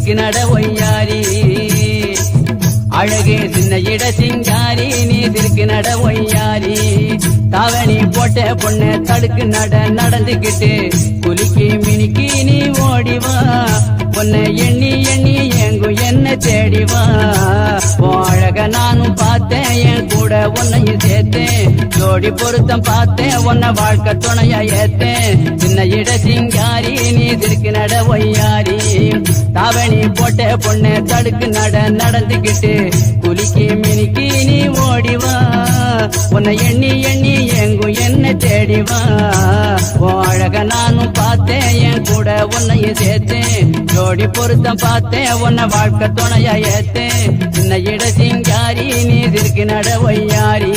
திருக்கி நட ஒய்யாரி அழகே சின்ன இட சிங்காரி நீ திருக்கி நட ஒய்யாரி தாவணி போட்ட பொண்ணு தடுக்கு நடந்துகிட்டு குலுக்கி மினிக்கி நீ ஓடிவா பொண்ணு எண்ணி எண்ணி எங்கும் என்ன தேடிவா அழக நானும் பார்த்தேன் என் கூட உன்னையும் சேர்த்தேன் ஜோடி பொருத்தம் பார்த்தேன் உன்னை வாழ்க்கை துணையா ஏத்தேன் சின்ன இட சிங்காரி நீ திருக்கி நட ஒய்யாரி தாவணி போட்ட பொண்ணு தடுக்கு நடந்துகிட்டு குலுக்கி மினிக்கி நீ ஓடிவா உன்னை எண்ணி எண்ணி எங்கும் என்ன தேடிவா அழக நானும் பார்த்தேன் என் கூட உன்னையும் சேர்த்தேன் ஜோடி பொருத்தம் பார்த்தேன் உன்னை வாழ்க்கை துணையா ஏத்தேன் சின்ன இட சிங்காரி நீ திருக்கி நட ஒய்யாரி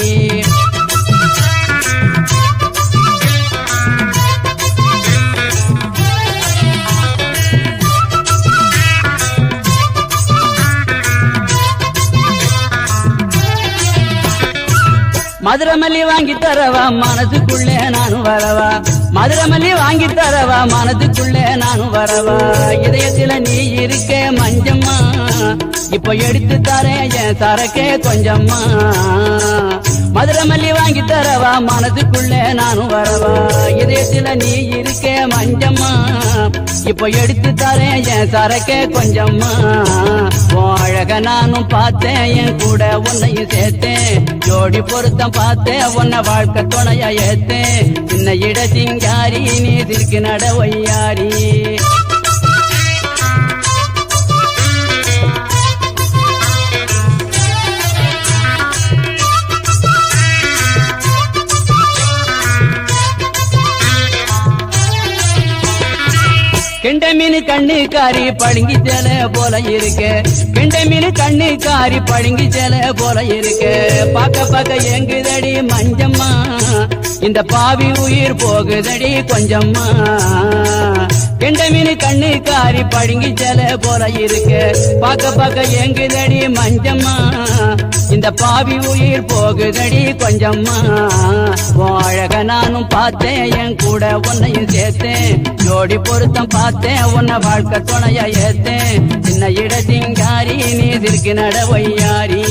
மதுரமல்லி வாங்கி தரவா மனதுக்குள்ளே நானும் வரவா மதுரமல்லி வாங்கி தரவா மனதுக்குள்ளே நானும் வரவா இதயத்துல நீ இருக்க மஞ்சம்மா இப்ப எடுத்து தரேன் என் சரக்கே கொஞ்சம்மா மதுரமல்லி வாங்கி தரவா மனதுக்குள்ளே நானும் வரவா இதயத்துல நீ இருக்க மஞ்சம்மா இப்ப எடுத்து தரேன் என் சரக்கே கொஞ்சம்மா அழக நானும் பார்த்தேன் என் கூட உன்னையும் சேர்த்தேன் ஜோடி பொருத்தம் பார்த்தேன் உன்னை வாழ்க்கை துணையா ஏத்தேன் சின்ன இட சிங்காரி நீ திருக்கி நட ஒய்யாரி கெண்ட மீன் கண்ணு காரி படுங்கி சேல போல இருக்கு கெண்ட மீன் கண்ணு காரி படுங்கி சேல போல இருக்கு பாக்க பாக்க எங்குதடி மஞ்சம்மா இந்த பாவி உயிர் போகுதடி கொஞ்சம்மா கெண்ட மீன் கண்ணு காரி படுங்கி சேல போல இருக்கு பாக்க பாக்க எங்குதடி மஞ்சம்மா இந்த பாவி உயிர் போகுதடி கொஞ்சம்மா அழக நானும் பார்த்தேன் என் கூட உன்னையும் சேர்த்தேன் ஜோடி பொருத்தம் பார்த்தேன் உன்னை வாழ்க்கை துணையா ஏத்தேன் சின்ன இட சிங்காரி நீ திருக்கி நட ஒய்யாரி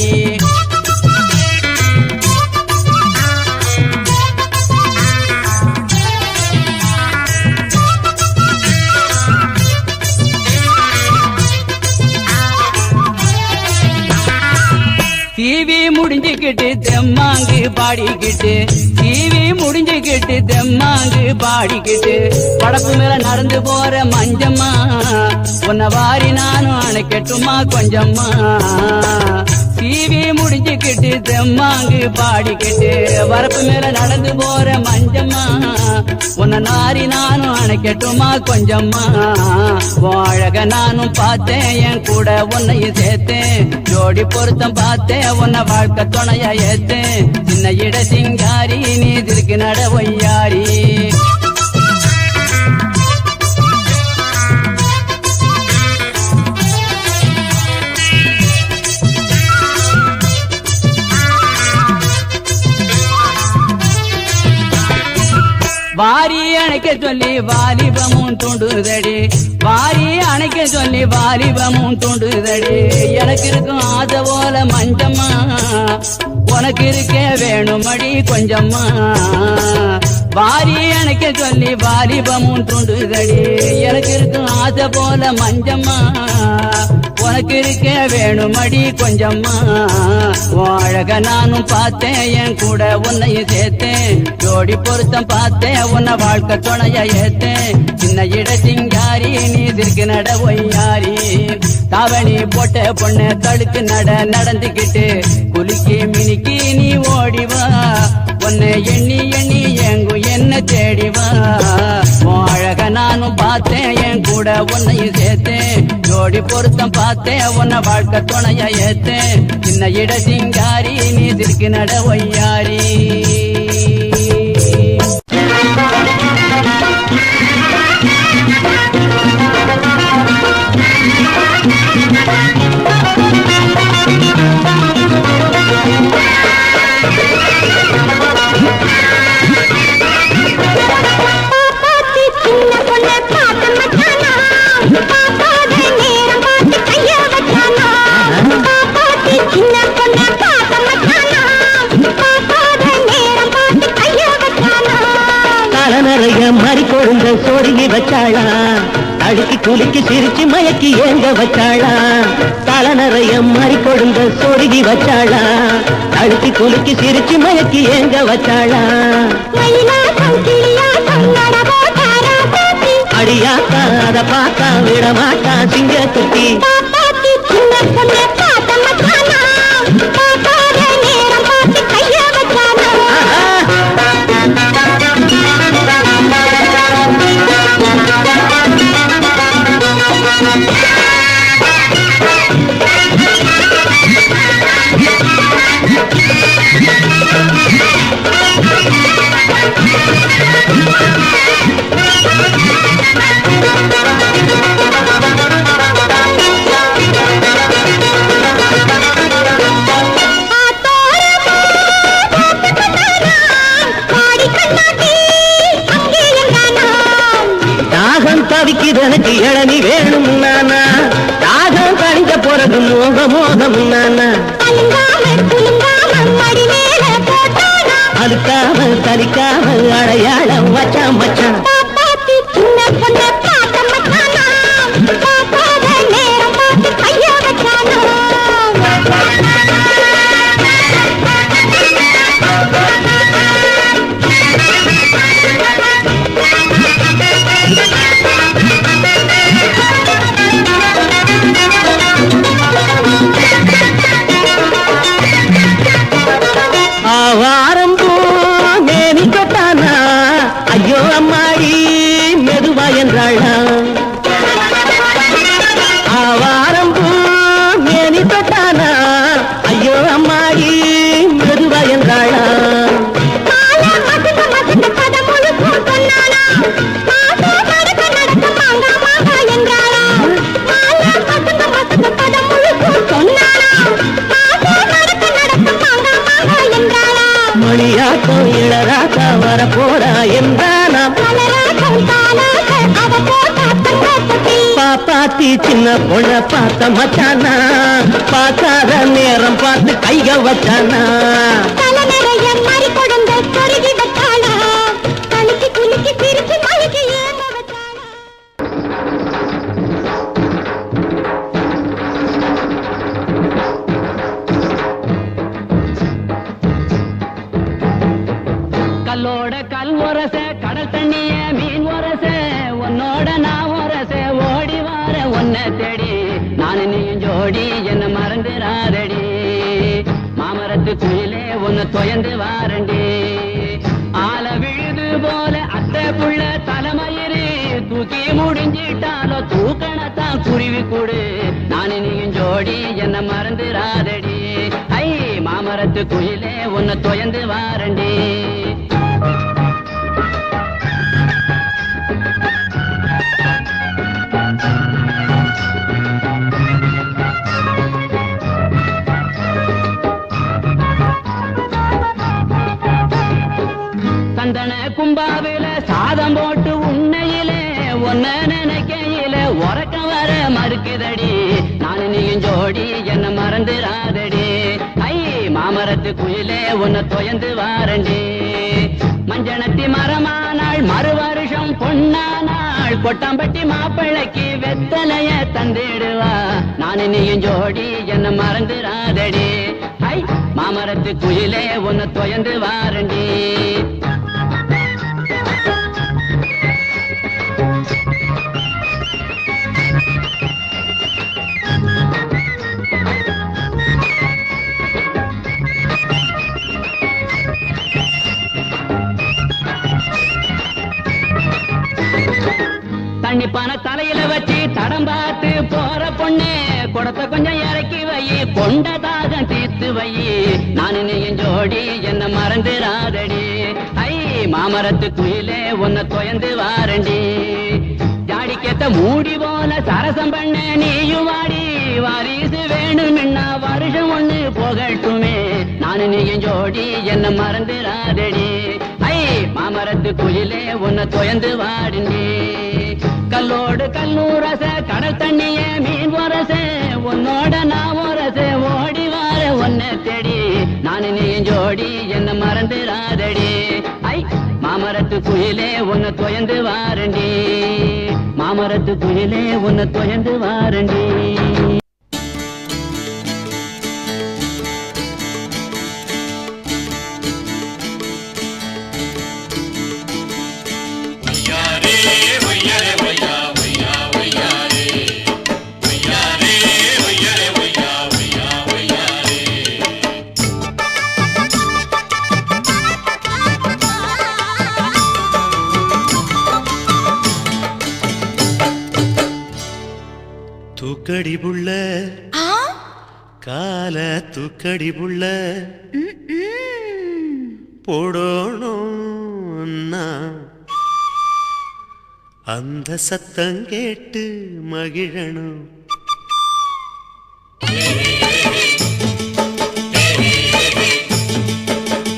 டிவி முடிஞ்சுக்கிட்டு தெம்மாங்கு பாடிக்கிட்டு டிவி முடிஞ்சுக்கிட்டு தெம்மாங்கு பாடிக்கிட்டு படப்பு மேல நடந்து போற மஞ்சம்மா உன்னை வாரி நானும் அணைக்கட்டுமா கொஞ்சம்மா டிவி முடிஞ்சுக்கிட்டு தெம்மாங்கு பாடிக்கிட்டு வரப்பு மேல நடந்து போற மஞ்சம்மா உன்னை நாரி நானும் அணைக்கட்டுமா கொஞ்சம்மா அழக நானும் பார்த்தேன் என் கூட உன்னையும் சேர்த்தேன் ஜோடி பொருத்தம் பார்த்தேன் உன்னை வாழ்க்கை துணையா ஏத்தேன் சின்ன இட சிங்காரி நீ திருக்கி நட ஒய்யாரி வாரி அணைக்க சொல்லி வாலிபமும் தூண்டுதடி வாரி அணைக்க சொல்லி வாலிபமும் தூண்டுதடி எனக்கு இருக்கும் ஆசை போல மஞ்சம்மா உனக்கு இருக்க வேணுமடி கொஞ்சம்மா வாரி அணைக்க சொல்லி வாலிபமும் தூண்டுதடி எனக்கு இருக்கும் ஆசை போல மஞ்சம்மா உனக்கு இருக்க வேணுமடி கொஞ்சம்மா அழக நானும் பார்த்தேன் என் கூட உன்னையும் சேர்த்தேன் ஜோடி பொருத்தம் பார்த்தேன் உன்னை வாழ்க்கை துணையா ஏத்தேன் சின்ன இட சிங்காரி நீ திருக்கி நட ஒய்யாரி தாவணி போட்ட பொண்ணு தடுக்கு நடந்துகிட்டு குலுக்கி மினிக்கி நீ ஓடிவா உன்னை எண்ணி எண்ணி எங்கும் என்ன தேடிவா அழக நானும் பார்த்தேன் என் கூட உன்னையும் சேர்த்தேன் ஜோடி பொருத்தம் பார்த்தேன் உன்னை வாழ்க்கை துணையா ஏத்தேன் சின்ன இட சிங்காரி நீ திருக்கி நட ஒய்யாரி சின்ன பொண்ணு பார்த்து மச்சானா பார்க்காத நேரம் பார்த்து மாறி கொழுந்த சோறுகி வச்சாளா அழுக்கி குலுக்கி சிரிச்சு மயக்கி ஏங்க வச்சாளா தலை நிறைய மாறி கொழுந்த சோறுகி வச்சாளா அழுக்கி குலுக்கி சிரிச்சு மயக்கி ஏங்க வச்சாளா அடியாத்தா அத பார்த்தா விட மாட்டா சிங்க குட்டி தவிக்குதனுக்கு இளநி வேணும் நானா தாகம் கணிஞ்ச போறது மோக மோகம் நானா அழுக்காம தலிக்காம அடையாளம் வச்சான் மச்சான் ஆவாரம்பூ மேனி தொட்டானா ஐயோ அம்மாடி மெதுவா என்றாளா ஆவாரம்பூ மேனி தொட்டானா ஐயோ அம்மாடி மெதுவா என்றாளா மணியாட்டம் இளராட்டா வர போறா என்றானா பாப்பாத்தி சின்ன பொண்ண பார்த்த மச்சானா பார்க்காத நேரம் பார்த்து கைக வச்சானா கல்லோட கல் ஒரச கடல் தண்ணிய மீன் ஒரச உன்னோட நான் ஒரச ஓடி வார உன்னை தேடி நான் நீயும் ஜோடி என்ன மறந்துராதடி மாமரத்து குயிலே உன்னை தொயந்து வாரண்டி ஆல விழுது போல அத்தை புள்ள தலைமயிறு தூக்கி முடிஞ்சிட்டாலோ தூக்கணத்தான் குருவி கூடு நான் நீயும் ஜோடி என்ன மறந்துராதடி ஐ மாமரத்து குயிலே உன்னை தொயந்து வாரண்டி சந்தன கும்பாவில சாதம் போட்டு உன்னையிலே ஒன்ன நினைக்கையில உறக்க வர மறுக்குதடி நான் நீயும் ஜோடி என்ன மறந்துராதடி ஐ மாமரத்து குயிலே உன்னை தொயந்து வாரண்டி மஞ்சனத்தி மரமானாள் மறு வருஷம் பொன்னானாள் கொட்டாம்பட்டி மாப்பிள்ளைக்கு வெத்தலைய தந்திடுவா நான் நீயும் ஜோடி என்ன மறந்துராதடி ஐ மாமரத்து குயிலே உன்னை தொயந்து வாரண்டி தண்ணிப்பான தலையில வச்சு தடம் பார்த்து போற பொண்ணு குடத்தை கொஞ்சம் இறக்கி வை கொண்ட தாகம் தீர்த்து வை நான் நீயும் ஜோடி என்ன மறந்துராதடி ஐ மாமரத்து குயிலே உன்னை தொயந்து வாரண்டி ஜாடிக்கேத்த மூடி போல சரசம் பண்ண நீயும் வாடி வாரிசு வேணும்னா வருஷம் ஒண்ணு போகட்டுமே நான் நீயும் ஜோடி என்ன மறந்துராதடி ஐ மாமரத்து குயிலே உன்னை தொயந்து வாடிண்டி கல்லோடு கல்லூரச கடல் தண்ணிய மீன் ஒரச உன்னோட நான் ஒரச ஓடி வார உன்னை தேடி நான் நீயும் ஜோடி என்ன மறந்துராதடி ஐ மாமரத்து குயிலே உன்னை தொயந்து வாரண்டி, மாமரத்து குயிலே உன்னை தொயந்து வாரண்டி. தூக்கடி புள்ள கால தூக்கடி புள்ள போடணும் அந்த சத்தம் கேட்டு மகிழணும்.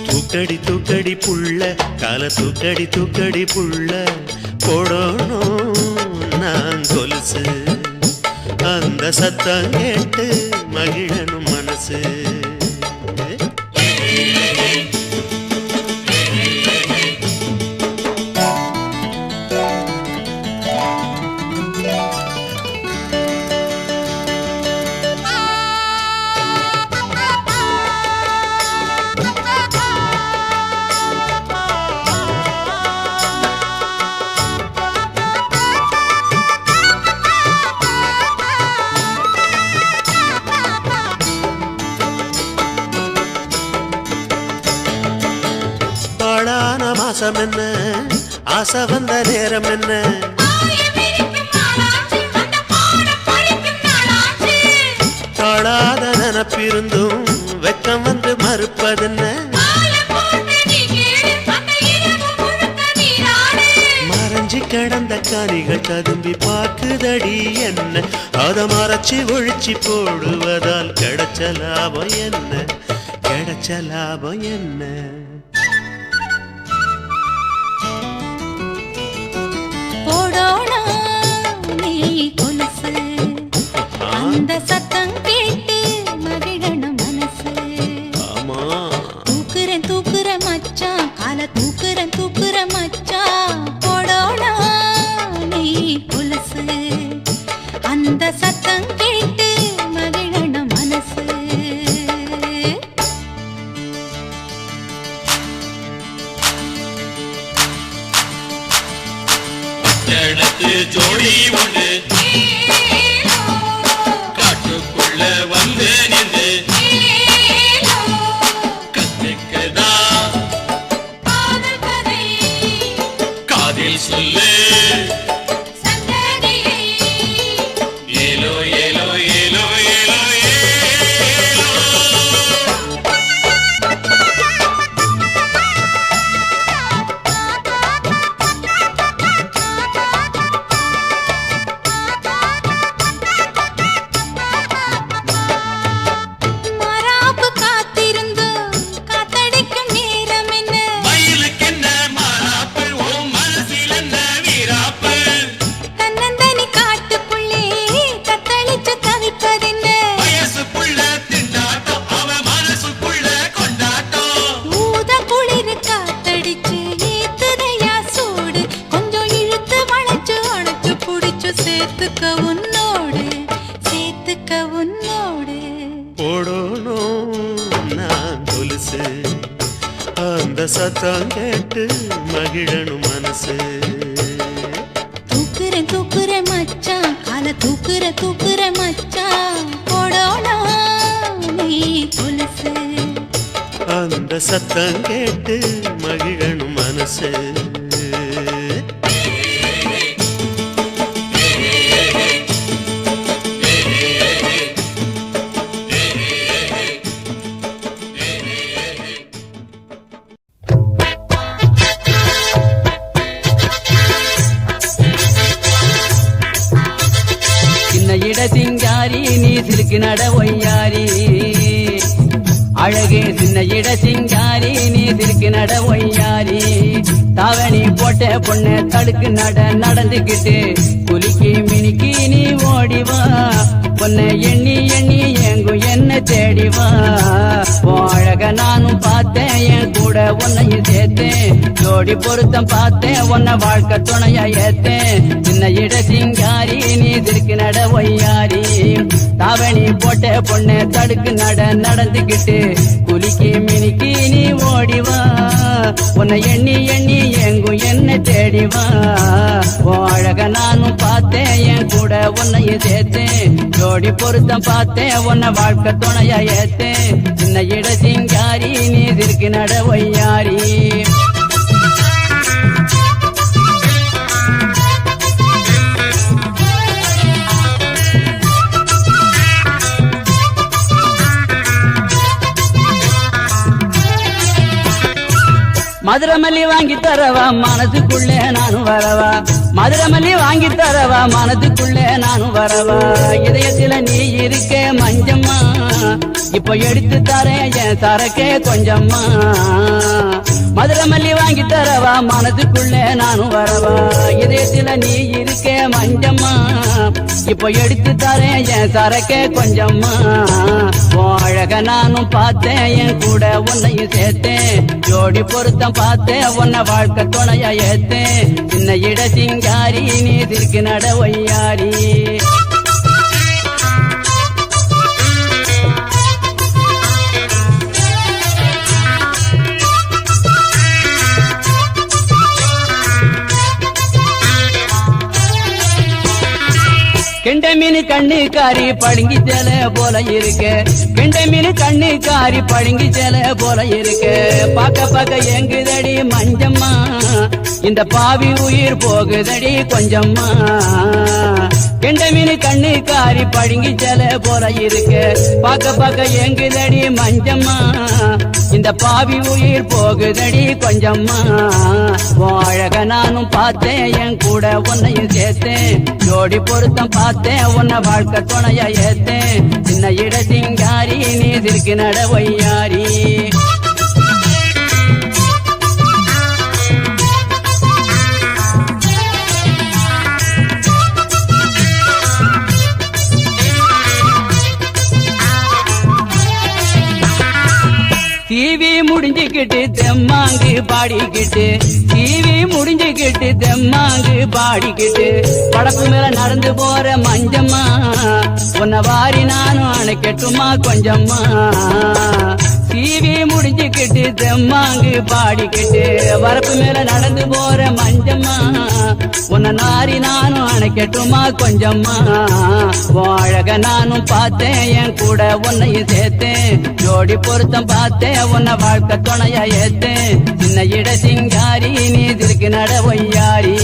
தூக்கடி தூக்கடி புள்ள கால தூக்கடி தூக்கடி புள்ள போடணும் நான் கொலுசு அந்த சத்தம் கேட்டு மகிழனும் மனசு. மாசம் என்ன ஆசை வந்த நேரம் என்ன தொடாத நினப்பிருந்தும் வெக்கம் வந்து மறுப்பதென்ன மறைஞ்சி கிடந்த காணிகள் ததும்பி பார்க்குதடி என்ன அதை மறைச்சி ஒழிச்சி போடுவதால் கிடைச்ச லாபம் என்ன கிடைச்ச லாபம் என்ன. அந்த சத்தம் கேட்டு மகிழணும் மனசு. தூக்குறேன் தூக்குறேன் மச்சான் கால தூக்குறேன் தூக்குறேன் மச்சான் போடோனா நீ கொலுசு அந்த சத்தம் கேட்டு மகிழணும் மனசு. ஜோடி ஒன்று காட்டுக்குள்ள வந்து நின்று கத்துக்கதா காதில் சொல்லு ஏலோ ஏலோ ஏலோ ஏலோ ஏலோ. அந்த சத்தம் கேட்டு மகிழனும் மனசு. தூக்குறேன் தூக்குறேன் மச்சான் கால தூக்குறேன் தூக்குறேன் மச்சான் போடோனா நீ கொலுசு அந்த சத்தம் கேட்டு மகிழனும் மனசு. சிங்காரி நீ சிலுக்கு நட ஒய்யாரி அழகு சின்ன இட சிங்காரி நீ சிலுக்கு நட ஒய்யாரி தாவணி போட்ட பொண்ணு தடுக்கு நடந்துகிட்டு குலுக்கி மினிக்கி நீ ஓடிவா பொண்ணை எண்ணி எண்ணி எங்கும் என்ன தேடி வா அழக நானும் பார்த்தேன் என் கூட உன்னையும் சேர்த்தேன் ஜோடி பொருத்தம் பார்த்தேன் உன்னை வாழ்க்கை துணையா ஏத்தேன் சின்ன இட சிங்காரி நீ திருக்கு நட ஒய்யாரி தாவணி போட்ட பொண்ணு தடுக்கு நடந்துகிட்டு குலுக்கி மினிக்கி நீ ஓடிவா உன்னை எண்ணி எண்ணி எங்கும் என்ன தேடிவா அழக நானும் பார்த்தேன் என் கூட உன்னையும் சேர்த்தேன் ஜோடி பொருத்தம் பார்த்தேன் உன்னை வாழ்க்கை துணையா ஏத்தேன் சின்ன இட சிங்காரி நீ திருக்கு நட ஒய்யாரி மதுரமல்லி வாங்கி தரவா மனதுக்குள்ளே நானும் வரவா மதுரமல்லி வாங்கி தரவா மனதுக்குள்ளே நானும் வரவா இதயத்துல நீ இருக்க மஞ்சம்மா இப்ப எடுத்து தரேன் என் சரக்கே கொஞ்சம்மா மதுரமல்லி வாங்கி தரவா மனதுக்குள்ளே நானும் வரவா இதயத்துல நீ இருக்க மஞ்சம்மா இப்ப எடுத்து தரேன் என் சரக்கே கொஞ்சம்மா அழக நானும் பார்த்தேன் என் கூட உன்னையும் சேர்த்தேன் ஜோடி பொருத்தம் பார்த்தேன் உன்னை வாழ்க்கை துணையா ஏத்தேன் சின்ன இட சிங்காரி நீ திருக்கு நட ஒய்யாரி கெண்ட மீன் கண்ணுக்காரி பழுங்கி சேல போல இருக்கு கெண்ட மீன் கண்ணுக்காரி பழுங்கி சேல போல இருக்கு பாக்க பாக்க எங்குதடி மஞ்சம்மா இந்த பாவி உயிர் போகுதடி கொஞ்சம்மா கெண்ட மீன் கண்ணுக்காரி பழுங்கி சேல போல இருக்கு பாக்க பாக்க எங்குதடி மஞ்சம்மா இந்த பாவி உயிர் போகுதடி கொஞ்சம்மா அழக நானும் பார்த்தேன் என் கூட உன்னையும் சேர்த்தேன் ஜோடி பொருத்தம் பார்த்தேன் உன்னை வாழ்க்கை துணையா ஏத்தேன் சின்ன இட சிங்காரி நீ திருக்கு நட ஒய்யாரி டிவி முடிஞ்சுக்கிட்டு தெம்மாங்கு பாடிக்கிட்டு டிவி முடிஞ்சுக்கிட்டு தெம்மாங்கு பாடிக்கிட்டு படப்பு மேல நடந்து போற மஞ்சம்மா உன்னை வாரி நானும் அணைக்கட்டுமா கொஞ்சம்மா டிவி முடிஞ்சுக்கிட்டு தெம்மாங்கு பாடிக்கிட்டு வரப்பு மேல நடந்து போற மஞ்சம்மா உன்னை நாரி நானும் அணைக்கட்டுமா கொஞ்சம்மா அழக நானும் பார்த்தேன் என் கூட உன்னையும் சேர்த்தேன் ஜோடி பொருத்தம் பார்த்தேன் உன்னை வாழ்க்கை துணையா ஏத்தேன் சின்ன இட சிங்காரி நீ திருக்கு நட ஒய்யாரி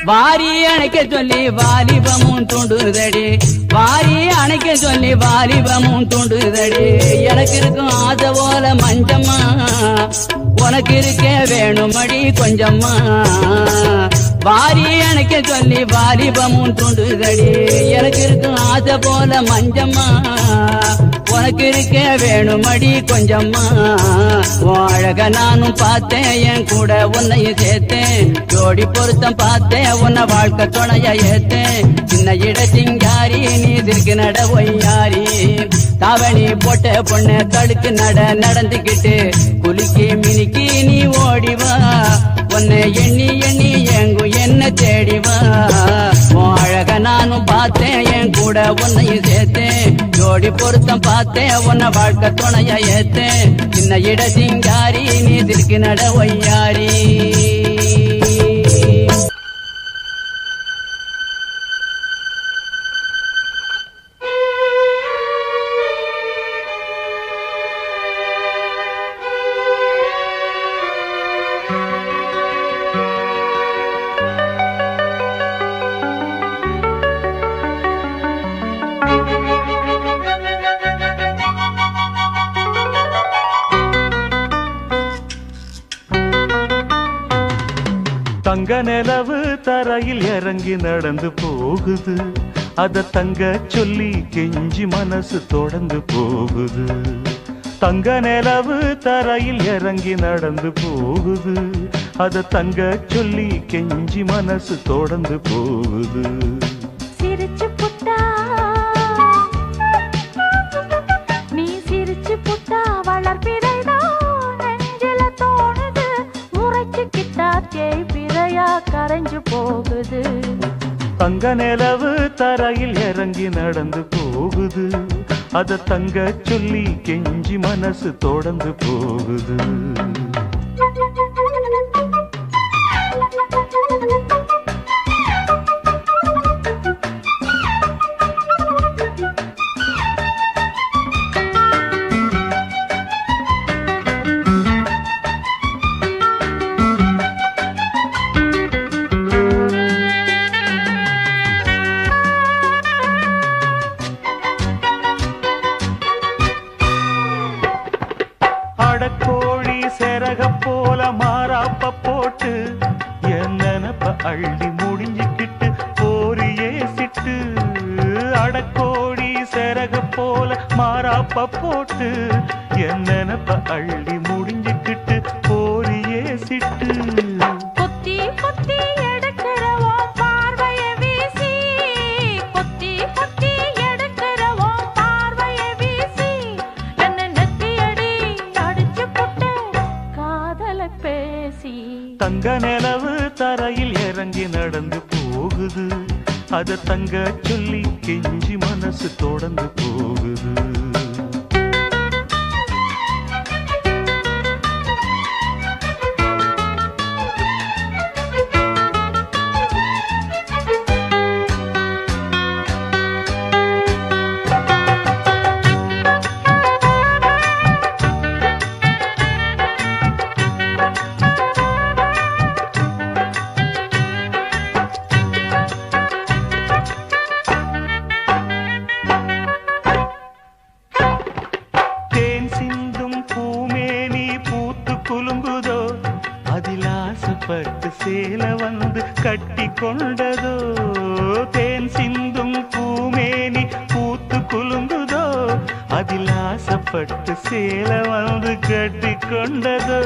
வாரி அணைக்க சொல்லி வாலிபமும் தூண்டுதடி வாரி அணைக்க சொல்லி வாலிபமும் தூண்டுதடி எனக்கு இருக்கும் ஆசை போல மஞ்சம்மா உனக்கு இருக்க வேணுமடி கொஞ்சம்மா வாரி அணைக்க சொல்லி வாலிபமும் தூண்டுதடி எனக்கு இருக்கும் ஆசை போல மஞ்சம்மா உனக்கு இருக்க வேணுமடி கொஞ்சம்மா அழக நானும் பார்த்தேன் என் கூட உன்னையும் சேர்த்தேன் ஜோடி பொருத்தம் பார்த்தேன் உன்னை வாழ்க்கை துணையா ஏத்தேன் சின்ன இட சிங்காரி நீ திருக்கு நட ஒய்யாரி தாவணி போட்ட பொண்ணு தடுக்கு நடந்துகிட்டு குலுக்கி மினிக்கி நீ ஓடிவா உன்னை எண்ணி எண்ணி எங்கும் என்ன தேடிவா அழக நானும் பார்த்தேன் என் கூட உன்னையும் சேர்த்தேன் ஜோடி பொருத்தம் பார்த்தேன் உன்னை வாழ்க்கை துணையா ஏத்தேன் சின்ன இட சிங்காரி நீ திருக்கு நட ஒய்யாரி தங்க நிலவு தரையில் இறங்கி நடந்து போகுது அத தங்க சொல்லி கெஞ்சி மனசு தொடர்ந்து போகுது. தங்க நிலவு தரையில் இறங்கி நடந்து போகுது. அத தங்க சொல்லி கெஞ்சி மனசு தொடர்ந்து போகுது. சிரிச்சு புட்டா நீ சிரிச்சு புட்டா வளர்ப்பிறைதான் நெஞ்சில தோணுது. முறைச்சுக்கிட்டா தேய்பிறையா கரைஞ்சு போகுது. தங்க நிலவு தரையில் இறங்கி நடந்து போகுது. அத தங்க சொல்லி கெஞ்சி மனசு தொடர்ந்து போகுது. அடக்கோழி செரக போல மாறாப்ப போட்டு என் நினப்ப அள்ளி முடிஞ்சுக்கிட்டு போரியே சிட்டு. அடக்கோழி செரக போல மாறாப்ப போட்டு என் நினப்ப அள்ளி முடிஞ்சுக்கிட்டு போரியே சிட்டு. கொத்தி கொத்தி எடுக்கிறவோ பார்வைய வீசி கொத்தி கொத்தி எடுக்கிறவோ பார்வைய வீசி என்ன நெத்தியடி அடிச்சு புட்டு காதல பேசி. தங்க நிலவு தரையில் இறங்கி நடந்து போகுது. அத தங்க சொல்லி கெஞ்சி மனசு தொடர்ந்து போகுது. குலுங்குதோ அதில் ஆசைப்பட்டு சேல வந்து கட்டி கொண்டதோ. தேன் சிந்தும் பூமேனி பூத்து குலுங்குதோ அதில் ஆசைப்பட்டு சேல வந்து கட்டி கொண்டதோ.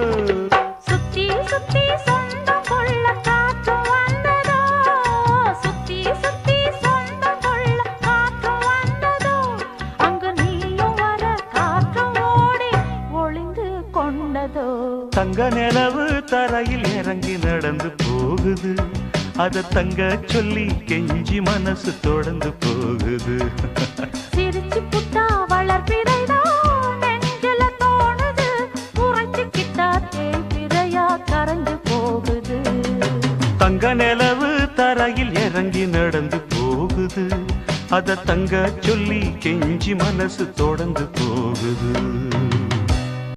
சுத்தி சுத்தி சொந்தம் கொள்ள காற்று வந்ததோ. சுத்தி சுத்தி சொந்தம் கொள்ள காற்று வந்ததோ. அங்கு நீயும் வர காற்று ஓடி ஒளிந்து கொண்டதோ. தங்க நிலவு தரையில் இறங்கி நடந்து போகுது. அத தங்க சொல்லி கெஞ்சி மனசு தொடர்ந்து போகுது. சிரிச்சு புட்டா வளர்ப்பிறைதான் நெஞ்சில தோணுது. உரைச்சுக்கிட்டா தேய்பிறையா கரைஞ்சு போகுது. தங்க நிலவு தரையில் இறங்கி நடந்து போகுது. அத தங்க சொல்லி கெஞ்சி மனசு தொடர்ந்து போகுது.